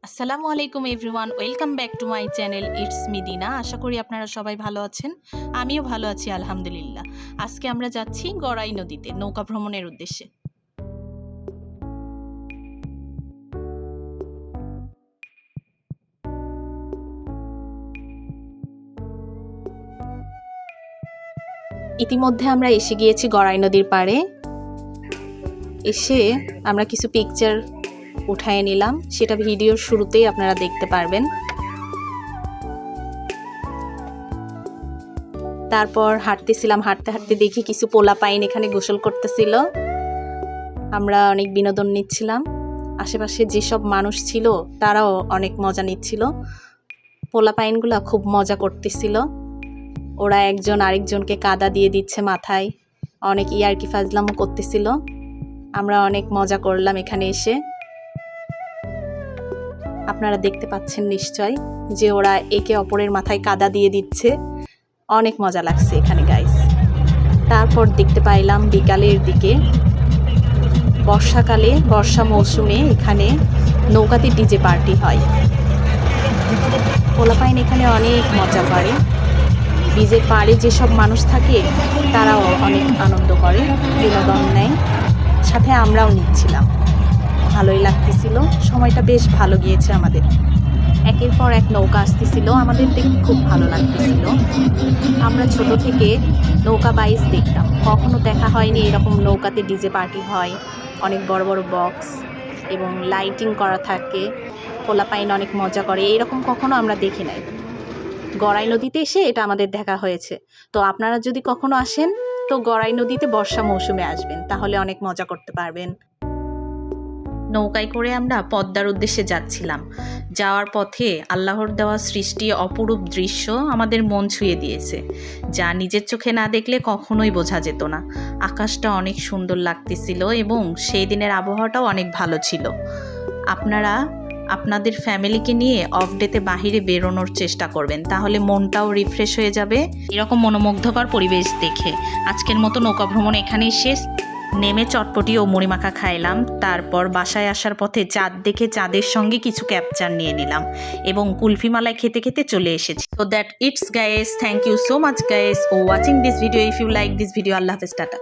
আসসালামু আলাইকুম everyone, welcome back to my channel it's Midina. আশা করি আপনারা সবাই ভালো আছেন। আমিও ভালো আছি আলহামদুলিল্লাহ। আজকে আমরা যাচ্ছি গড়াই নদীতে নৌকা ভ্রমণের উদ্দেশ্যে। ইতিমধ্যে আমরা এসে গিয়েছি গড়াই নদীর পাড়ে। এসে আমরা কিছু পিকচার উঠায় নিলাম, সেটা ভিডিওর শুরুতেই আপনারা দেখতে পারবেন। তারপর হাঁটতেছিলাম, হাঁটতে হাঁটতে দেখি কিছু পোলাপাইন এখানে গোসল করতেছিল। আমরা অনেক বিনোদন নিচ্ছিলাম। আশেপাশে যেসব মানুষ ছিল তারাও অনেক মজা নিচ্ছিল। পোলাপাইনগুলো খুব মজা করতেছিল। ওরা একজন আরেকজনকে কাদা দিয়ে দিচ্ছে মাথায়, অনেক ইয়ার্কি ফাজলামও করতেছিল। আমরা অনেক মজা করলাম এখানে এসে। আপনারা দেখতে পাচ্ছেন নিশ্চয় যে ওরা একে অপরের মাথায় কাদা দিয়ে দিচ্ছে। অনেক মজা লাগছে এখানে গাইস। তারপর দেখতে পাইলাম বিকালের দিকে, বর্ষাকালে বর্ষা মৌসুমে এখানে নৌকাতে ডিজে পার্টি হয়। পোলাপাইন এখানে অনেক মজা করে। ব্রিজের পাড়ে যেসব মানুষ থাকে তারাও অনেক আনন্দ করে, বিনোদন নেয়। সাথে আমরাও নিচ্ছিলাম, ভালোই লাগতেছিল। সময়টা বেশ ভালো গিয়েছে আমাদের। একের পর এক নৌকা আসতেছিল, আমাদের দেখতে খুব ভালো লাগতেছিল। আমরা ছোট থেকে নৌকা বাইচ দেখতাম, কখনো দেখা হয়নি এরকম নৌকাতে ডিজে পার্টি হয়। অনেক বড় বড় বক্স এবং লাইটিং করা থাকে, পোলাপাইন অনেক মজা করে, এরকম কখনো আমরা দেখি নাই। গড়াই নদীতে এসে এটা আমাদের দেখা হয়েছে। তো আপনারা যদি কখনো আসেন তো গড়াই নদীতে বর্ষা মৌসুমে আসবেন, তাহলে অনেক মজা করতে পারবেন। নৌকায় করে আমরা পদ্মার উদ্দেশ্যে যাচ্ছিলাম। যাওয়ার পথে আল্লাহর দেওয়া সৃষ্টি অপরূপ দৃশ্য আমাদের মন ছুঁয়ে দিয়েছে, যা নিজের চোখে না দেখলে কখনোই বোঝা যেত না। আকাশটা অনেক সুন্দর লাগতেছিল এবং সেই দিনের আবহাওয়াটাও অনেক ভালো ছিল। আপনারা আপনাদের ফ্যামিলিকে নিয়ে অফ ডেতে বাহিরে বেরোনোর চেষ্টা করবেন, তাহলে মনটাও রিফ্রেশ হয়ে যাবে এরকম মনোমুগ্ধকর পরিবেশ দেখে। আজকের মতো নৌকা ভ্রমণ এখানেই শেষ। নেমে চটপটি ও মুড়িমাখা খাইলাম। তারপর বাসায় আসার পথে চাঁদ দেখে চাঁদের সঙ্গে কিছু ক্যাপচার নিয়ে নিলাম এবং কুলফি মালাই খেতে খেতে চলে এসেছি। So that it's guys, thank you so much guys for watching this video. If you like this video, আল্লাহ হাফেজ, টাটা।